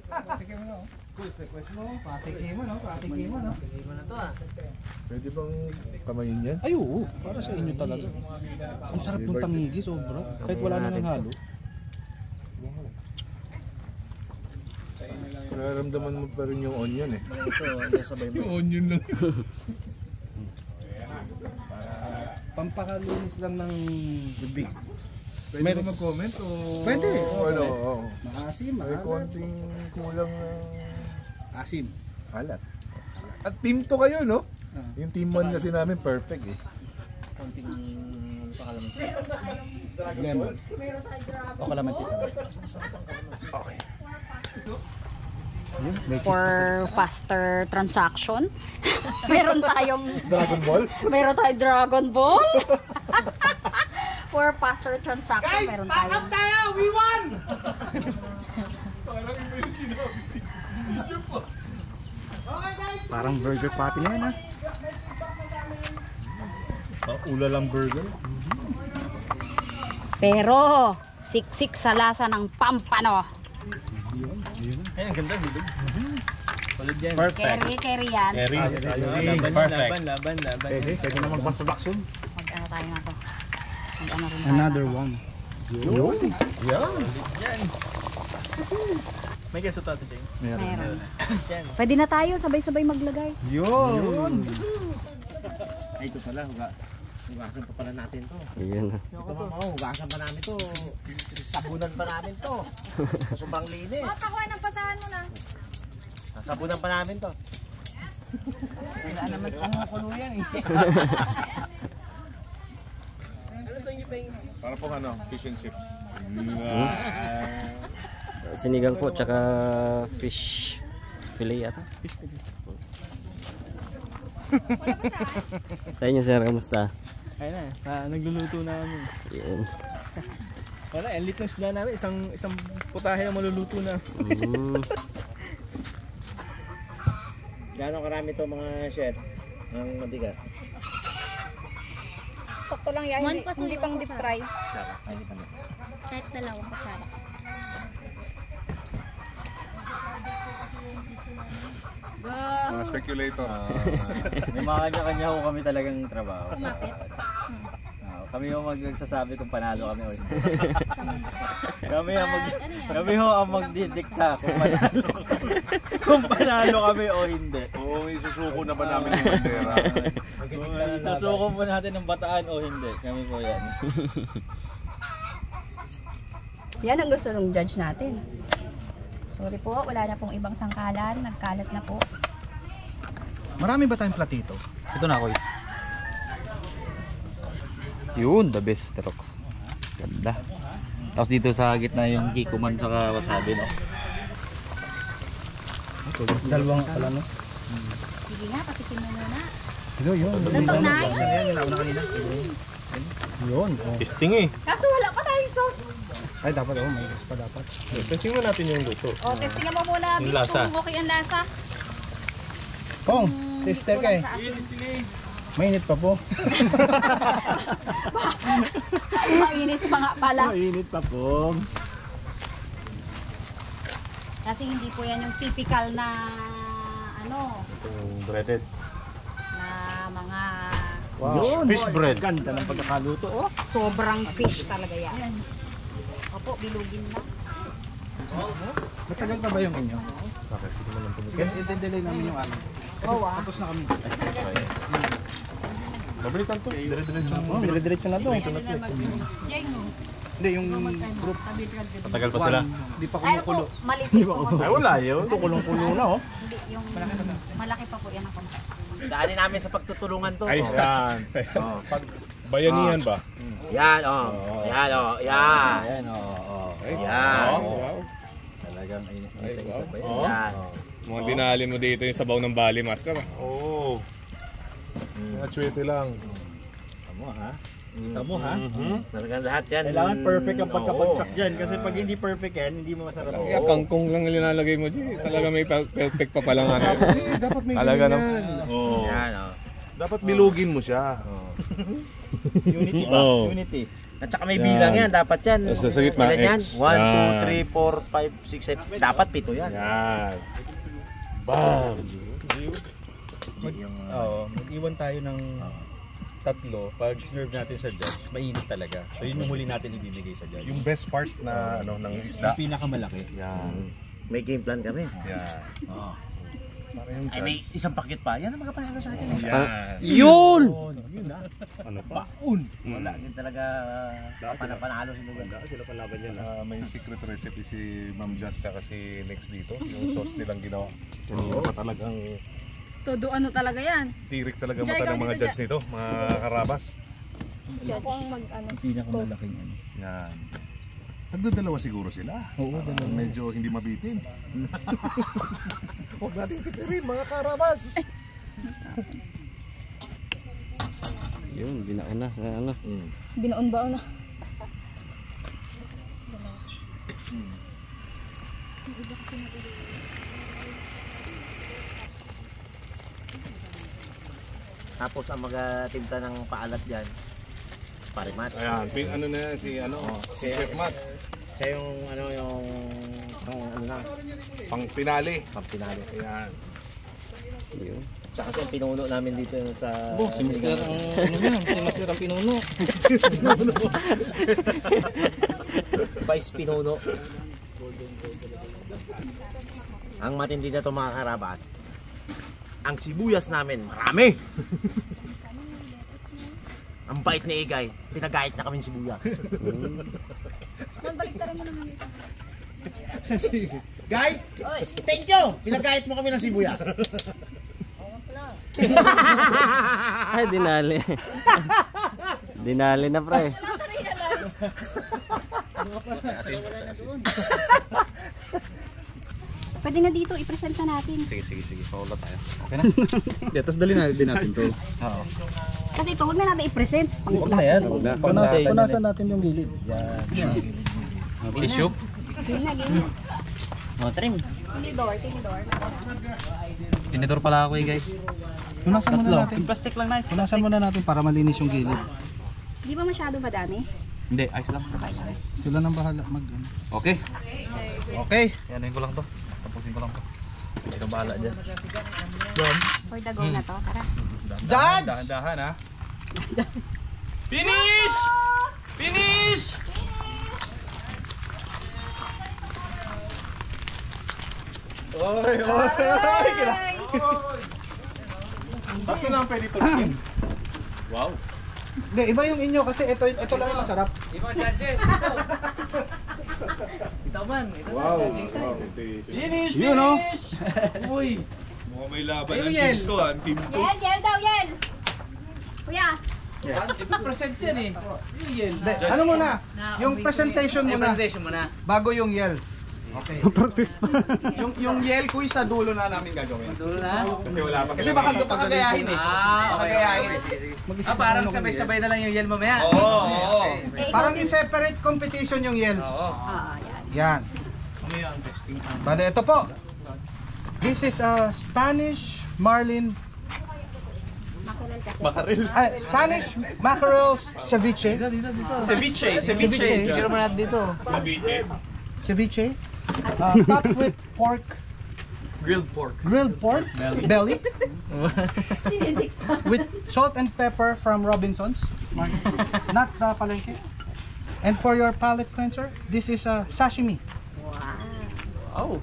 Patikin mo na. Request mo. Patikin mo, no? Patikin mo, no? Patikin mo na to, ah. Pwede bang kamayin yan? Ay, oo. Para sa inyo talaga. Ang sarap ng tangigi, sobra. Kahit wala nang halo. Nararamdaman mo pa rin yung onion eh. Ito, sabay mo. Yung onion lang. Pampakalunis lang ng bibig. Pwede ba mag-comment o? Pwede. Ano? Maasim, May maalat. konting kulang na Asim. alat. At team to kayo, no? Yung team 1 kasi namin perfect eh. Konting pakalamansi. Lemon. O kalamansi. Okay. For faster transaction. Meron tayong Dragon Ball? meron tayong Dragon Ball. For faster transaction, meron tayong tayo! We won! Parang iba yung sinabi. Video po. Parang burger patty na yan, ha? Ulalang burger. pero siksik sa lasa ng pampano. Ay, ang ganda, bilog. Tulad yan. Perfect. Carry yan. Laban. Pwede na mag-mass production. Mag-ano tayo na to. Mag-ano rin tayo. Another one. Yun. Yan. May keso tato, Jane. Meron. Yan. Pwede na tayo, sabay-sabay maglagay. Yun. Ay, ito pala. Hugasan pa pala natin to. Ayan. Ito mga hugasan pa namin to. Sabunan pa namin to. Sobrang linis. Pakuha ng pasahan mo na. Sabunan pa namin to. Wala naman kumukulo yan eh. Ano to yung ping? Para pong ano, fish and chips. Sinigang po, tsaka fish fillet ata. Sa inyo sir, kamusta? Ayun na, nagluluto na kami. Yan. Wala, ang lit ng isda namin. Isang putahe na maluluto na. Gano'ng karami to mga chef? Ang mabigat? Sakto lang yan, hindi pang deep fry. Kahit dalawang kutsara. Mga speculator. May mga kanya-kanya ho kami talagang trabaho. Kumapit. Kami ho magsasabi kung panalo kami o hindi. Kami ho ang magdidikta kung panalo kami o hindi. Oo, isusuko na ba namin yung bandera? Susuko po natin ng bataan o hindi. Kami po yan. Yan ang gusto ng judge natin. Sorry po, wala na pong ibang sangkalan. Nagkalat na po. Marami ba tayong platito? Ito na ako. Yun, the best rocks. Ganda. Tapos dito sa gitna yung kikuman saka wasabi, no? Dalawang pala, no? Sige nga, patikin mo muna. Yun. Lutong na Yun. Testing eh. Kaso wala pa tayong sauce. Ay, dapat may sauce pa dapat. Testing mo natin yung luto. O, testingan mo muna, Yung Bis, lasa. kung okay ang lasa. Pong, tester ka eh. Mainit pa po. Mainit pa nga pala. Mainit pa po. Kasi hindi po yan yung typical na ano, Itong breaded. na mga Fish bread. Ganda ng pagkakaluto. Oh. sobrang fish talaga yan. Opo, bilugin na. Matagal pa ba yung inyo? Bakit? Hindi mo lang pumigil. Kaya i-delay namin yung ano. Kasi tapos na kami. Mabilisan to. Dire-diretso na. Oh, dire-diretso na to. Hindi, yung group. Matagal pa sila. Hindi pa Ay, kumukulo. po, maliit po. Ay, wala yun. Kukulong-kulo na, oh. Hindi, yung malaki pa po yan ako. Daanin namin sa pagtutulungan to. Ay, yan. Pag bayanihan ba? Yan, oh. Yan, oh. Yan. Ayan, oo. Yan. Talagang Ay, isa-isa pa yan. wow. Yan. Mga dinali mo dito yung sabaw ng Bali Master. Oo. Mga chwete lang. Tamo ha? Tamo ha? Talagang lahat yan. Kailangan perfect ang pagkabagsak Oo. dyan. Kasi pag hindi perfect yan, hindi mo masarap. Kaya kangkong lang nilalagay mo dyan. Talaga may perfect pa pala nga. Dapat may Talaga, no? ganyan. Oo. Yan, oh. Dapat bilugin mo siya. Unity ba? Oo. Unity. At saka may bilang yan, dapat yan. Sa gitna, Ilan yan? X. 1, 2, 3, 4, 5, 6, 7. Dapat 7 yan. Yan. Bam! Mag-iwan tayo ng tatlo. Pag serve natin sa judge, mainit talaga. So yun yung huli natin ibibigay sa judge. Yung best part na ano ng isda. Yung pinakamalaki. Yan. May game plan kami. Yan. Oh. Para yung Ay, may isang packet pa. Yan ang mga panalo sa atin. Yan. Yun! Yun na. Ano pa? Wala din talaga panalo si Lugan. Sila palaban yan. May secret recipe si Ma'am Just tsaka si Lex dito. Yung sauce nilang ginawa. Kanina pa talagang Todo ano talaga yan. tirik talaga Jai, mata ng ikaw mga dito, judge nito. Mga karabas. Ako ang mag-ano. Pinakamalaking ano. Yan. Nagdadalawa siguro sila. Oo, dalawa. Medyo hindi mabitin. Huwag natin tipirin mga karabas. Yun, binaon na. Ano? Binaon-baon na. Tapos ang mag-timta ng paalat dyan, Parimat. Ayan, ano na yan si ano, si Chef Matt. Siya yung ano na, Pang pinali. pampinalo. Ayan. Yun. Tsaka siya yung pinuno namin dito yung sa... Si Master ang ano yan, si Master ang pinuno. Vice pinuno. Ang matindi na ito mga karabas, ang sibuyas namin, marami! Ang bait ni Igay, pinagait na kami sibuyas. Baliktarin mo naman yun. Guy, thank you! Pinagait mo kami ng sibuyas. Ay, dinali. Dinali na, pre. Pwede na dito, i-present na natin. Sige. Paula tayo. Okay na? Hindi, tapos dali na din natin to. Oo. Kasi ito, huwag na natin i-present. Huwag na yan. Punasan natin yung gilid. Yan. Issue? Game na, game na. O, trim. Tinidor. Tinidor pala ako, guys. Punasan muna natin. Plastic lang, nice. Punasan muna natin para malinis yung gilid. Di ba masyado madami? Hindi, ayos lang. Sila nang bahala mag ano. Okay. Okay. Yanin ko lang to. Tapusin ko lang to. Ikaw bahala dyan. For the go na to, tara. Judge! Dahan-dahan ha. Finish! Finish! Bakit na ang pwede turutin? Wow. Hindi, iba yung inyo kasi ito lang yung masarap. Ibang judges, ito. Ito man. Wow. Finish! Yun, no? Uy! Mukhang may laban Ayun, ng Yel. team to ha. Team 2. Yel daw, Yel! Kuya! Ipipresent yan eh. Yung yel. Hindi, ano muna? Yung presentation muna. Presentation mo na. Bago yung yell. Okay. Practice pa. yung yell quiz sa dulo na namin gagawin. Dulo na. Kasi wala pa. Kasi baka doon pakagayahin eh. Okay. Parang sabay-sabay na lang yung yel mamaya. Oo. Eh, Parang i-separate competition yung yells. yan. Yan. Bale, ito po. This is a Spanish marlin. Spanish mackerel ceviche. Ceviche. Picture mo natin dito. Ceviche. Topped with pork. Grilled pork. Belly. With salt and pepper from Robinson's. Not the palengke. And for your palate cleanser, this is a sashimi. Oh.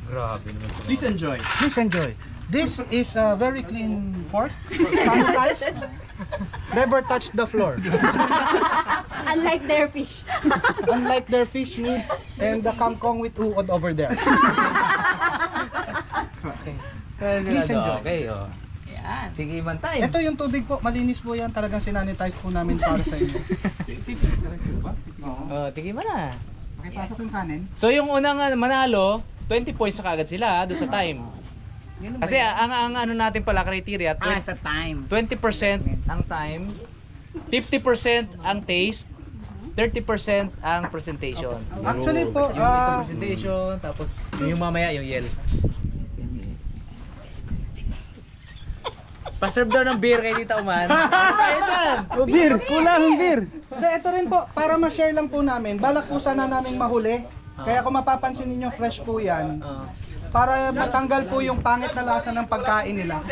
Grabe naman sila. Please enjoy. This is a very clean fork. Sanitized. Never touched the floor. Unlike their fish. Unlike their fish meat and the kangkong with uod over there. Okay. Please enjoy. Okay, oh. Yan. Tigiman tayo. Ito yung tubig po, malinis po yan. Talagang sinanitize po namin para sa inyo. Oh, tigiman na. Pakipasok yung kanin. So yung unang manalo, 20 points na kagad sila doon sa time. Kasi ang ano natin pala criteria, Sa time. 20% ang time, 50% ang taste, 30% ang presentation. Actually po, Yung presentation, tapos yung mamaya yung yell. Pa-serve daw ng beer kay Tita Uman. Ayun yan. beer, kulang beer. Ito rin po, para ma-share lang po namin. Balak po sana namin mahuli. Kaya kung mapapansin ninyo, fresh po yan. Para matanggal po yung pangit na lasa ng pagkain nila.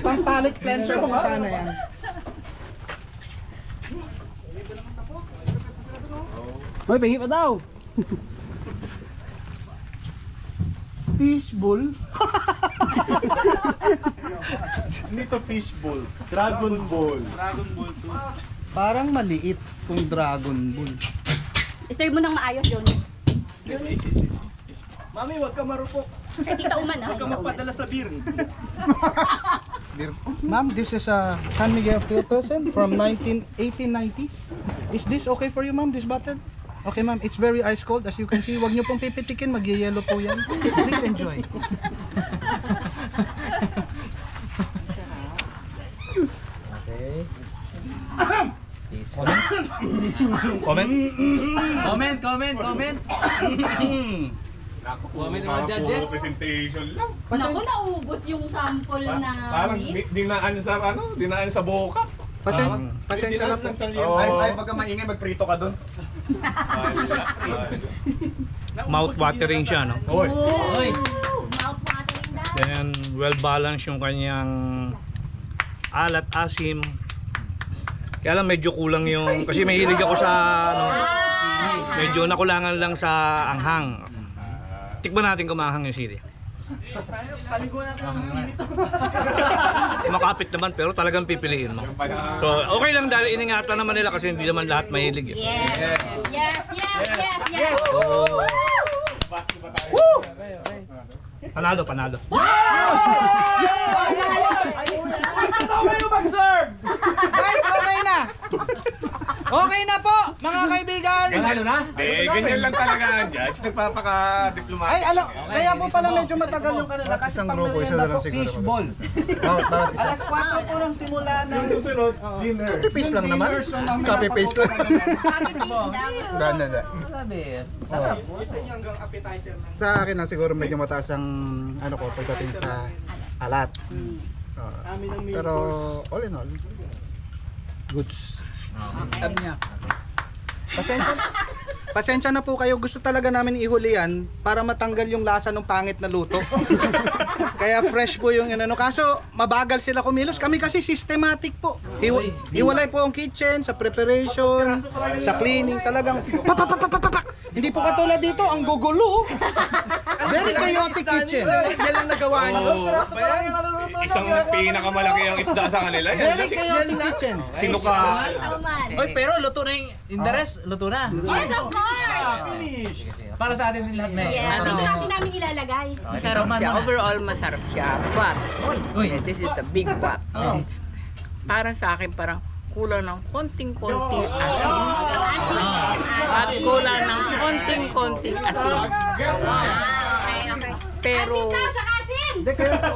Pang palate cleanser po sana yan. Hoy, pahingi pa daw. Fishbowl? Hindi to fishbowl. Dragon ball. Parang maliit kung Dragon Ball. I-serve mo ng maayos, Johnny. Mami, wag ka marupok. Kay Tita Uman, ha? Wag ka magpadala sa beer. Ma'am, this is a San Miguel Pilsen from 1890s. Is this okay for you, ma'am, this bottle? Okay, ma'am, it's very ice cold. As you can see, wag nyo pong pipitikin, mag-yellow po yan. Please enjoy. Okay. Comment mga judges. Presentation lang. Naku, naubos yung sample na Parang meat. dinaan sa boka. Pasensya na po. Ay, pagka maingay, magprito ka doon. Mouth-watering siya, no? Hoy. Hoy. Mouth-watering daw. Then, well-balanced yung kanyang alat, asim. Kaya lang medyo kulang yung... Kasi mahilig ako sa... Ano, medyo nakulangan lang sa anghang. Tikman natin kung maanghang yung sili. Paligo natin ang sili. Makapit naman pero talagang pipiliin mo. So, okay lang dahil iningatan naman nila kasi hindi naman lahat mahilig. Yes. Panalo. Guys, okay na! Okay na po, mga kaibigan! Ganyan lang talaga ang judge. Nagpapaka-diplomatic. Ay, kaya po pala medyo matagal yung kanila kasi pang merienda po, fishball. Alas 4 po lang simula ng... Susunod, dinner. Copy-paste lang naman. Copy-paste lang. Ganda. Sabi, masarap. Sa akin lang siguro medyo mataas ang ano ko pagdating sa alat. Pero all in all, goods. Sabi niya. Pasensya na po kayo, gusto talaga namin ihuli yan para matanggal yung lasa ng pangit na luto. Kaya fresh po yung ano. Kaso mabagal sila kumilos. Kami kasi systematic po. Hiwalay po ang kitchen, sa preparation, sa cleaning. Talagang papapapapapak. Hindi po katulad dito, ang gugulo. Very chaotic kitchen. Yan lang nagawa niyo. Isang pinakamalaki ang isda sa kanila. Very chaotic kitchen. Sinuka. Hoy, pero luto na yung the rest, luto na. Yes, of course! Para sa atin din lahat na Yes, dito kasi namin ilalagay. Masarap siya. Overall, masarap siya. But, Uy. this is the big but. Oh. Para sa akin, parang kulang ng konting-konting asin. At kulang ng konting-konting asin. Pero,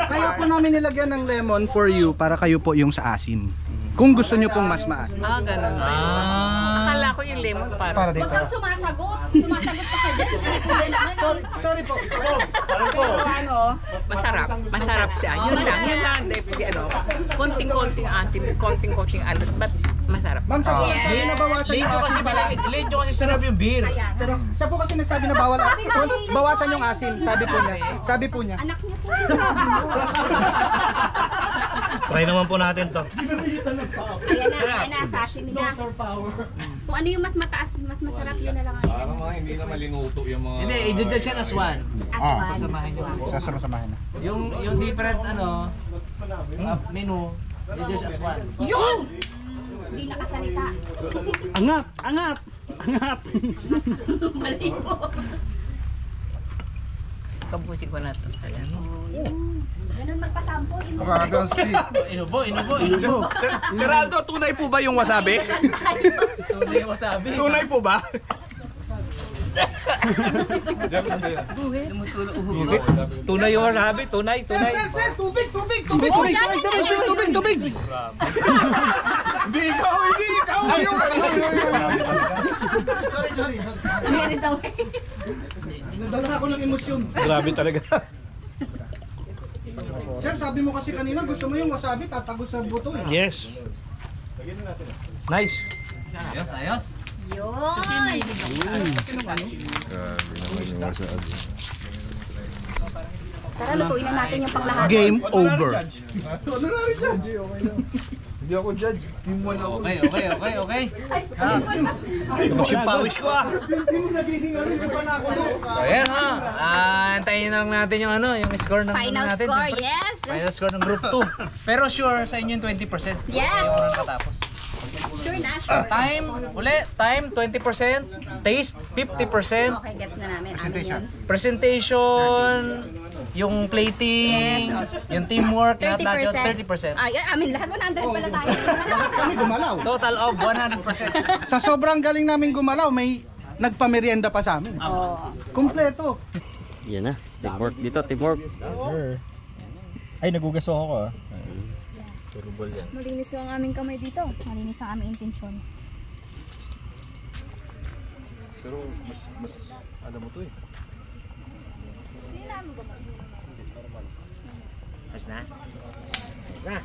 Kaya po namin nilagyan ng lemon for you para kayo po yung sa asin. Kung gusto nyo pong mas maasin. ganun. Akala ko yung lemon Para para. dito. Huwag kang sumasagot. Sumasagot ka sa judge. Sorry po. Pero masarap. Masarap siya. Yun lang. Konting-konting asin, konting-konting alat. But, masarap. Ma'am, sabi sabi na bawasan Late yung nyo kasi asin. malaki. Late nyo kasi sarap yung beer. Pero siya po kasi nagsabi na bawal bawasan yung asin. Sabi po niya. Sabi po niya. Anak niya po si sabi mo. Try naman po natin to. Ayan na, sashimi na. Kung ano yung mas mataas, mas masarap, yun na lang ang Parang mga hindi na malinuto yung mga... Hindi, i-judge yan as one. aswan. Samahin nyo. Sasama-samahin na. Yung different menu, i-judge as one. Yun! Hindi nakasalita. Angat. Mali po. Kabusin ko na ito. Ganun magpasample. Grabe ang sweet. Inubo. Sir Aldo, tunay po ba yung wasabi? Tunay yung wasabi. Tunay po ba? Tunay yung wasabi, tunay. Sir, tubig. Hindi ikaw! Sorry. Meron daw eh. Nadala ako ng emosyon. Grabe talaga. Sir, sabi mo kasi kanina gusto mo yung wasabi tatago sa buto eh. Yes. Nice. Ayos, ayos. Yun. Grabe naman yung wasabi. Tara, lutuin na natin yung panglahat. Game over. Wala na rin judge. Okay lang. Hindi ako judge. Team 1 ako. Okay. Yung pawis ko ah. Hindi mo naghihinga rin pa na ako. So, ayan ha. Antayin na lang natin yung yung score ng Final natin. score, Siyempre. yes. Final score ng group 2. Pero sure sa inyo yung 20%. Yes. Yung katapos. Sure na, sure. Time 20%, taste 50%, Okay, gets na namin. Amin yun. presentation, yung plating, yung teamwork, lahat yun 30%. Ay, amin lahat 100 pala tayo. Kami gumalaw. Total of 100%. Sa sobrang galing namin gumalaw, may nagpamerienda pa sa amin. Oo. Kompleto. Yan na, teamwork dito, teamwork. Ay, nagugaso ako ah. Malinis yung aming kamay dito. Malinis ang aming intensyon. Pero mas alam mo to eh. Ayos na? Ayos na?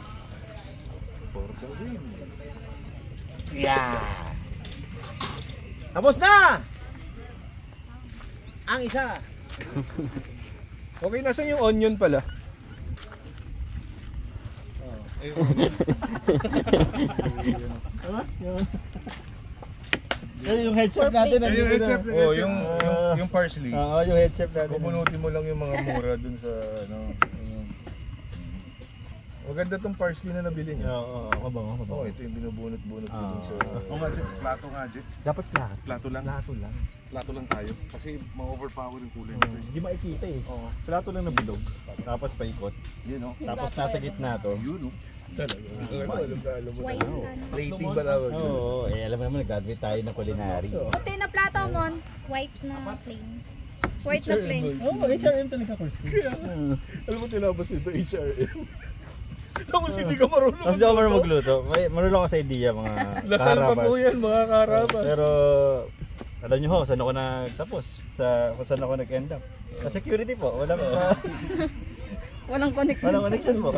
Yeah! Tapos na! Ang isa! Okay, nasan yung onion pala? Yung head chef natin. Yung head chef. Oh, yung parsley. Oo, yung head chef natin. Bubunutin mo lang yung mga mura dun sa maganda tong parsley na nabili niyo. Oo, mabango. Oo, ito yung binubunot-bunot ko dun sa... Oo nga, plato nga, Jet. Dapat plato. Plato lang. Plato lang tayo. Kasi ma-overpower yung kulay nito. Hindi makikita eh. Plato lang na bilog. Tapos paikot. Yun o. Tapos nasa gitna to. Yun o. Talaga. White sun. Plating ba tawag? Oo, alam mo naman, nag-graduate tayo ng culinary. Puti na plato mo. White na plain. White na plain. Oo, HRM talaga course. Alam mo, tinabas ito, HRM. Tapos hindi ka marunong. Tapos di ako marunong magluto. Marunong ako sa idea, mga Lasal pa po yan, mga karabas. Pero, alam nyo ho, saan ako nagtapos? Kung saan ako nag-end up? Sa security po, walang connection po.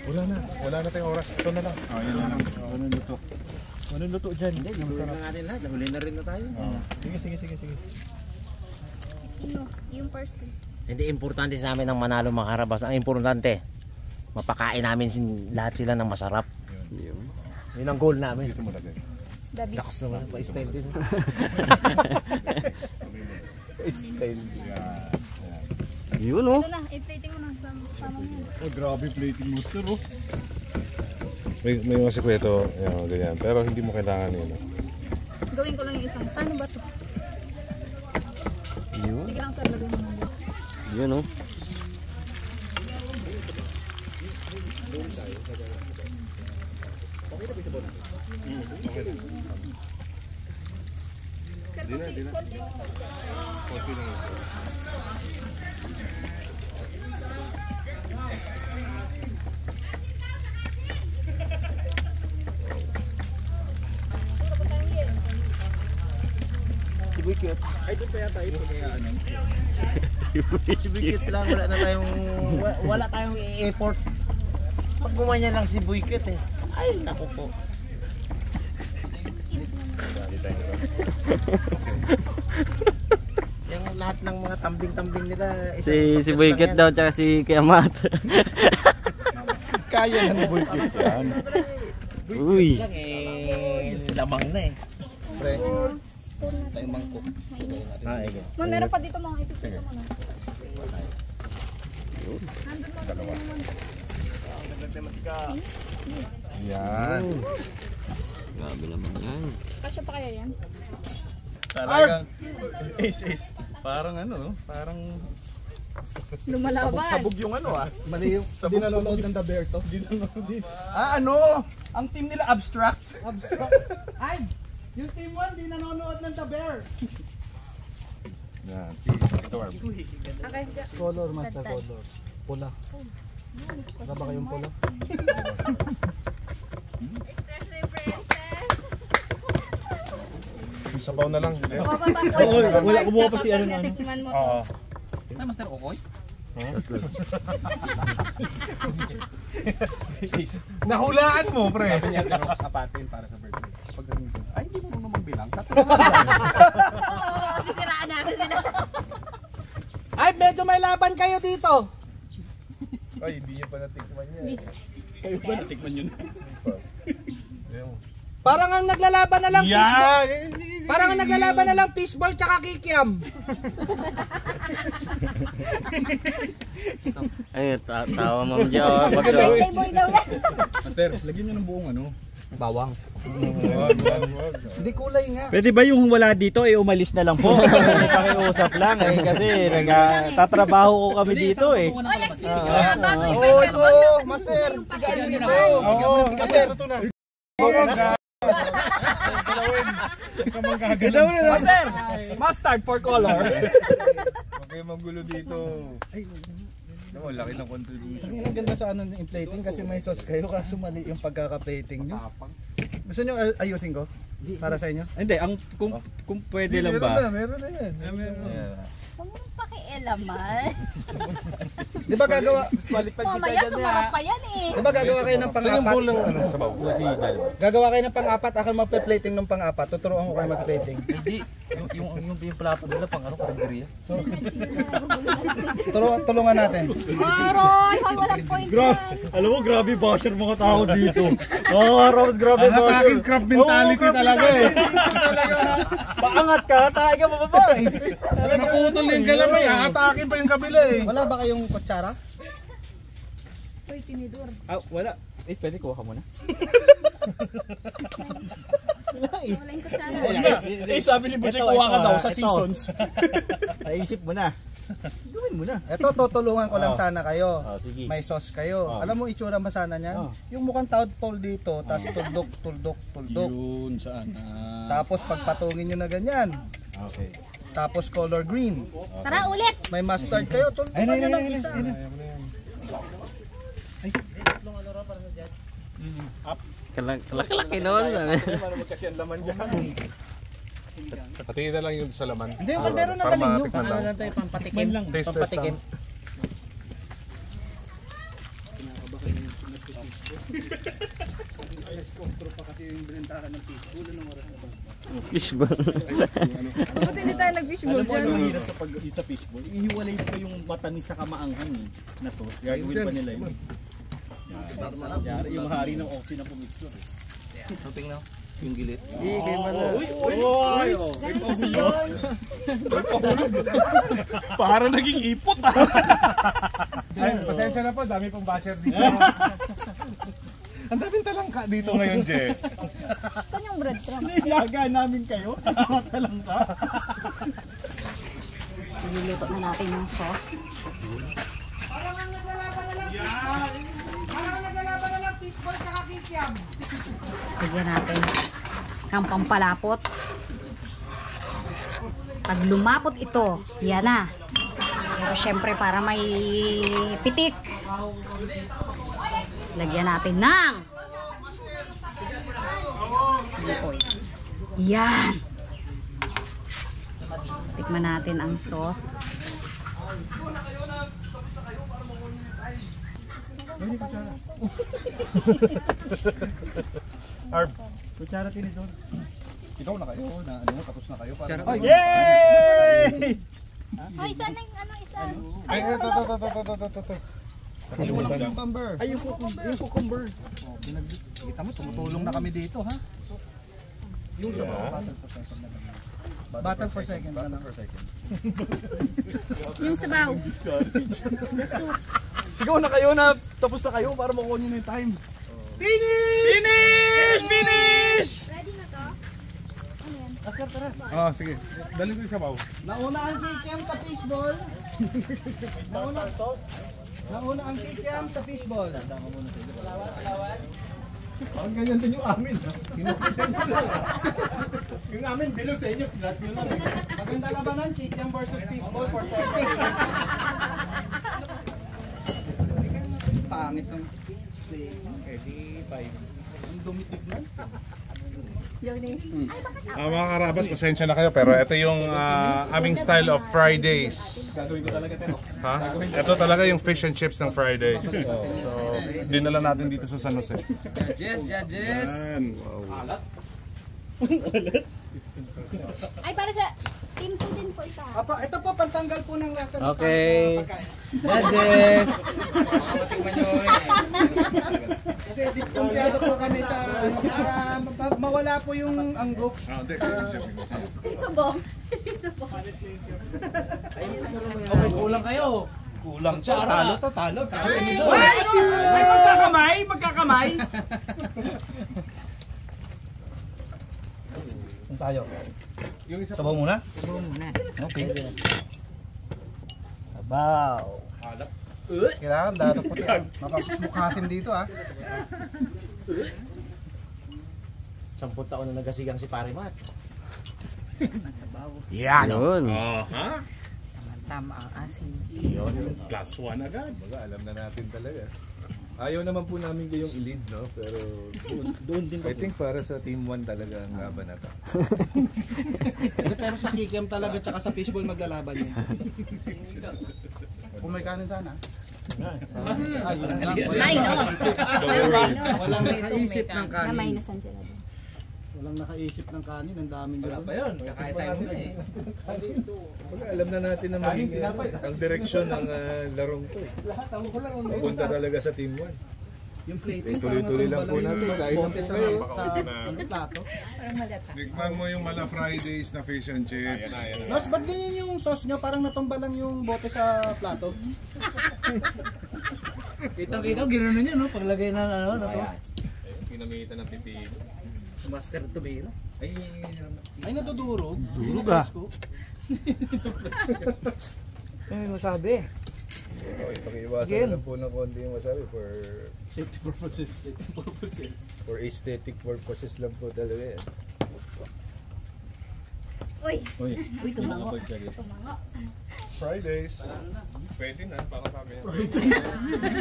Wala na tayong oras. Ito na lang. Yun na lang. Ano luto? Ano luto dyan? Hindi, yung na natin lahat. Nahuli na rin na tayo. Sige. Yung parsley. Hindi importante sa amin ang manalo mga karabas. Ang importante, mapakain namin lahat sila ng masarap. Yun ang goal namin. Dito mo lagay. Lakas naman pa style din. Style. Yun oh. Ito na, i-plating mo na. Sama mo yan. Oh, grabe plating monster oh. May mga sikweto, yan, ganyan. Pero hindi mo kailangan yun. Gawin ko lang yung isang. Saan ba ito? Yun. Sige lang sir, lagyan mo na. Yun oh. Di na. Konti lang ito. Sibuyot. Ay, doon pa yata ito kaya ano. Sibuyot lang, wala tayong i-effort. Pag gumanyan lang sibuyot eh. Ay, naku po. Yung lahat ng mga tambing-tambing nila. Si Buykit daw tsaka si Kiamat. Kaya na ni Buykit yan. Uy. Lang lamang na eh. Pre. Spoon natin. Tayong mangkok. Okay. Ma, meron pa dito mga ito mo na. Nandun lang naman. Yan. Grabe naman yan. Kasya pa kaya yan? Talagang ace. Parang ano, parang Lumalaban. sabog yung ano ah. Mali yung hindi nanonood ng The Bear to. Ano? Ang team nila abstract. Ay! Yung team 1 di nanonood ng The Bear. Yan. Ito Arb. Okay, Color, master color. Pula. Wala ba kayong pula? Express na yung princess. Sabaw na lang. Wala kumuha pa si ano. Tikman mo to. Oo. Ay, Master Okoy? Nahulaan mo, pre. Sabi niya, ganun ka sapatin para sa birthday. Pagdating ko, ay, hindi mo naman magbilang. Oo, sisiraan natin sila. Ay, medyo may laban kayo dito. Ay, hindi niya pa natikman yan. Kayo ba natikman yun? Parang ang naglalaban na lang fishball. Yan! Parang ang naglalaban na lang fishball tsaka kikiam. Ay, tawa Ma'am Jo. Birthday boy daw yan. Master, lagyan niyo ng buong ano? Bawang. Wag. Hindi kulay nga. Pwede ba yung wala dito umalis na lang po? Pakiusap lang kasi tatrabaho ko kami dito eh. Oy, excuse me. Bago Oh, ito, master. Tigaan niyo ito. Oo, master. Ito na. Master, mustard for color. Huwag kayo magulo dito. Ay, no, laki ng contribution. Ang ganda sa ano yung plating kasi may sauce kayo kaso mali yung pagkaka-plating nyo. Gusto nyo ayusin ko? Para sa inyo? Hindi, kung pwede lang ba? Meron na yan. Huwag mong pakialaman. Di ba gagawa? Mamaya sumarap pa yan eh. Di ba gagawa kayo ng Sa yung pang-apat? bulang ano, sabaw. Gagawa kayo ng pang-apat, ako magpe-plating ng pang-apat. Tuturuan ko kayo mag-plating. Hindi, yung plato nila pang ano, karinderya. Tulungan natin. Aroy, hoy, walang point yan. Alam mo, grabe basher mga tao dito. Rose, grabe basher. Hatakin crab mentality talaga eh. Paangat ka, tayo ka mababa eh. Nakutol yung galamay, hatakin pa yung kabila eh. Wala ba kayong kutsara? Hoy, tinidor. Wala. Pwede kuha ka muna. Wala yung kutsara. Sabi ni Butchie, kuha ka daw sa seasons. Naisip mo na. Gawin mo na. Ito, tutulungan ko lang sana kayo. Sige. May sauce kayo. Alam mo itsura ba sana niyan? Yung mukhang tadpole dito, tapos tuldok. Yun, saan? Tapos pagpatungin nyo na ganyan. Okay. Tapos color green. Tara, ulit. May mustard kayo, tulungan nyo ng isa. Kalaki nun. Para magkasi ang laman dyan. Patingin na lang yun sa laman. Hindi, yung kaldero na galing nyo. Para Ano lang tayo, pampatikim. Taste test Pampatikim. lang. Fishball. Bakit hindi tayo nag-fishball Alam mo, dyan? ang hirap sa fishball. Ihiwalay pa yung matamis sa kamaanghang eh, na sauce. Gagawin pa nila yun. Yari yung hari ng oxy na pumixture eh. Tingnan yung gilid. Ganun kasi yun. Para naging ipot ah. Ay, pasensya na po, dami pong basher dito. Ang daming talangka dito ngayon, Je. Saan yung breadcrumb? Nilaga namin kayo. Talangka. Niluluto na natin yung sauce. Parang naglalaban na lang fishball sa kikiam. Lagyan natin ng pampalapot. Pag lumapot ito, yan na. Pero syempre para may pitik, lagyan natin ng silipoy. Yan. Tikman natin ang sauce. Arb. Kutsara tinidor. Ikaw na kayo, na ano, tapos na kayo. Para Yay! Ay, saan yung ano, isa? Ay, ito. yung cucumber. Ay, yung cucumber. Kita mo, tumutulong na kami dito, ha? Yung Battle for second. Yung sabaw. Sigaw na kayo na tapos na kayo para makuha nyo na yung time. Finish! Ready na to? Ano yan? Oh, sige. Dali ko yung sabaw. Nauna ang kikiam sa fishball. Nauna ang kikiam sa fishball. Ang ganyan din yung amin. Yung amin, bilog sa inyo. Flat nyo lang. Maganda labanan, kikiam versus fishball for second. Pangit ng play. Okay, di 5. Ang dumitig na. Mga karabas, pasensya na kayo pero ito yung aming style of Fridays. Gagawin ko talaga, Terox. Ha? Ito talaga yung fish and chips ng Fridays. So, dinala natin dito sa San Jose. Judges, judges. Alat. Ay, para sa team ko din po isa. Apa, ito po pantanggal po ng lasa ng Okay. pagkain. Judges. Kasi diskumpiyado po kami sa ano, para mawala po yung anggok. Dito bong. Dito bong. Okay, kulang kayo. Kulang siya. Talo. Ay, Magkakamay. Saan tayo? Sabaw muna? Sabaw muna. Okay. Sabaw. Kailangan dato puti. Mapapukhasin dito ah. 10 taon na nagasigang si Pare Matt. Yan. Yun. Ha? Tama ang asin. Yun, plus 1 agad. Alam na natin talaga. Ayaw naman po namin kayong i-lead, no? Pero doon din. I think para sa Team 1 talaga ang laban na to. Pero sa kikiam talaga tsaka sa fishball maglalaban yun. Kung may kanin sana. Walang nakaisip ng kanin. Na-minusan sila doon. Walang nakaisip ng kanin, ang daming Wala pa yun. Kakain tayo muna eh. Alam na natin na ang direksyon ng larong to. Pupunta talaga sa Team 1. Yung plating, tuloy-tuloy lang po natin. Kahit na po kayo. sa plato. Tikman mo yung Mala Fridays na fish and chips. Nos, ba't ganyan yung sauce nyo? Parang natumba lang yung bote sa plato. Kitang-kita, gano'n nyo, no? Paglagay ng ano, na sauce. Pinamitan ng pipi. Si Master Tomato. Ay, nadudurog. Durog ah. Ay, masabi. Okay, pag-iwasan na lang po ng konti yung wasabi for Safety purposes. For aesthetic purposes lang po talaga yan. Uy, tumango. Tumango. Fridays. Pwede na, baka sabi yan.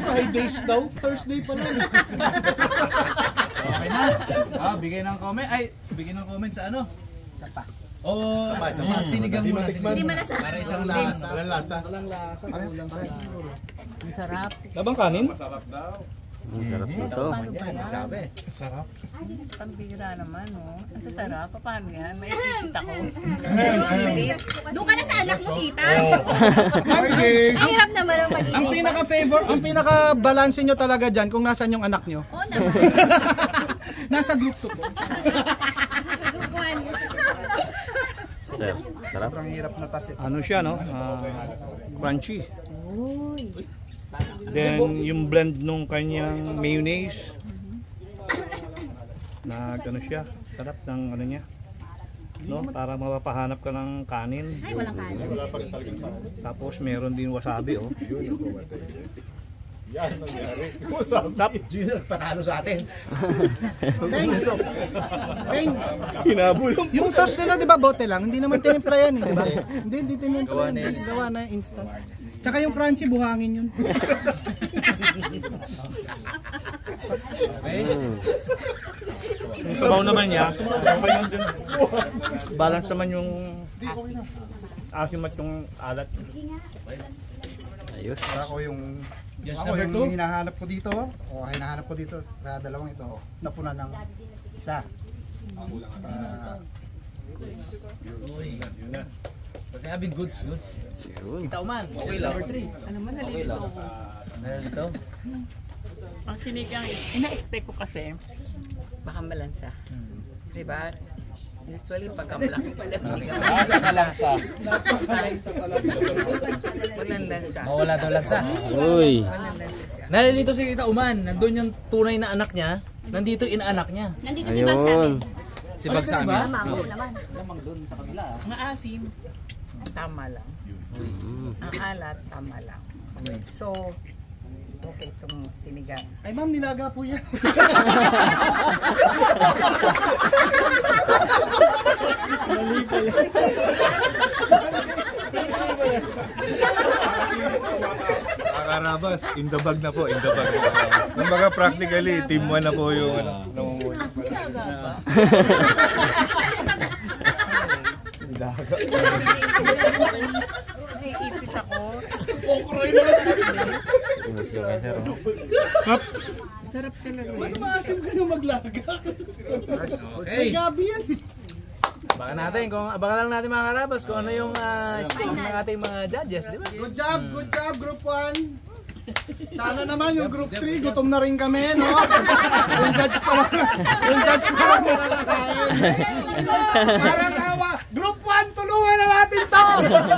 Fridays daw? Thursday pa lang. Okay na. Bigay ng comment. Ay, bigay ng comment sa ano? Sa pa. O, sinigang muna. Hindi malasa. Para isang lasa. Walang lasa. Walang lasa. Walang lasa. Ang sarap. Labang kanin? Masarap daw. Ang sarap nito. Paano ba yan? Sabi. Sarap. Pambira naman, oh. Ang sarap. Paano yan? May ikit ako. Doon ka na sa anak mo, tita. Fridays! Ang hirap naman ang pag-iisip. Ang pinaka-balance nyo talaga dyan kung nasan yung anak nyo. Oo naman. Nasa group 2 po. Group 1. Sir, sarap. Sobrang hirap na tasin. Ano siya, no? Crunchy. Uy. Then, yung blend nung kanyang mayonnaise. Ano siya? Sarap ng ano niya. No? Para mapapahanap ka ng kanin. Ay, walang kanin. Tapos meron din wasabi, oh. Yan nangyari. Wasabi. Panalo sa atin. Hinabol. Yung sauce nila, di ba, bote lang? Hindi naman tinimpla yan, eh, di ba? Hindi tinimpla yan. Gawa na instant. Tsaka yung crunchy, buhangin yun. Yung sabaw naman niya, balance naman yung asim at yung alat. Ayos. Ako yung Number yung 2. hinahanap ko dito, hinahanap ko dito sa dalawang ito, napunan ng isa. Uy. Kasi sabi goods. Kita man. Okay lang. Number 3. Ano man, Okay lang. Nalito. Ang sinigang, ina-expect ko kasi, baka malansa. Diba? Usually, pagka malaki pala sinigang. Lasa ka lansa. Walang lansa. Mawala daw lansa. Uy. Walang lansa siya. Nalilito si Tita Uman. Nandun yung tunay na anak niya. Nandito yung inaanak niya. Nandito si Bag sa amin. Si Bagsami. Diba? Mango naman. Ang asim, tama lang. Ang alat, tama lang. So, okay itong sinigang. Ay ma'am, nilaga po yan. Karabas, in the bag na po, in the bag. Kumbaga practically, team 1 na po yung namumuhay. Naiipit ako. Emosyon ka, sir. Sarap talaga yun. Maasim ka na maglaga. Okay. Gabi yan. Abangan lang natin mga karabas kung ano yung score ng ating mga judges, di ba? Good job, group 1. Sana naman yung group 3, gutom na rin kami, no? Yung judge pa lang nakakain. Parang awa, group 1, tulungan na natin to!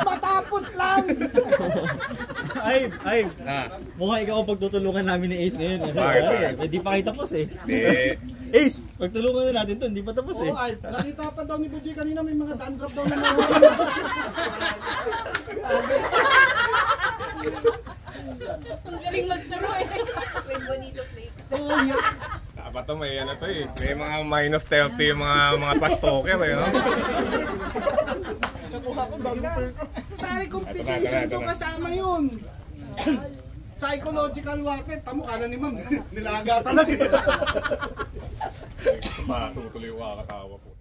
Matapos lang! Ay, mukhang ikaw ang pagtutulungan namin ni Ace ngayon. Kasi hindi pa kayo tapos eh. Ace, pagtulungan na natin to, hindi pa tapos eh. Oo, ay, nakita pa daw ni Buji kanina may mga dandruff daw na mga Ang galing magturo eh. May bonito flakes. Dapat to may ano to eh. May mga minus 30 yung mga trash talker eh, no? Nakuha ko bago pare competition to kasama yun. Psychological warfare. Tamo ka na ni ma'am. Nilaga talaga. Masutuloy yung kakatawa po.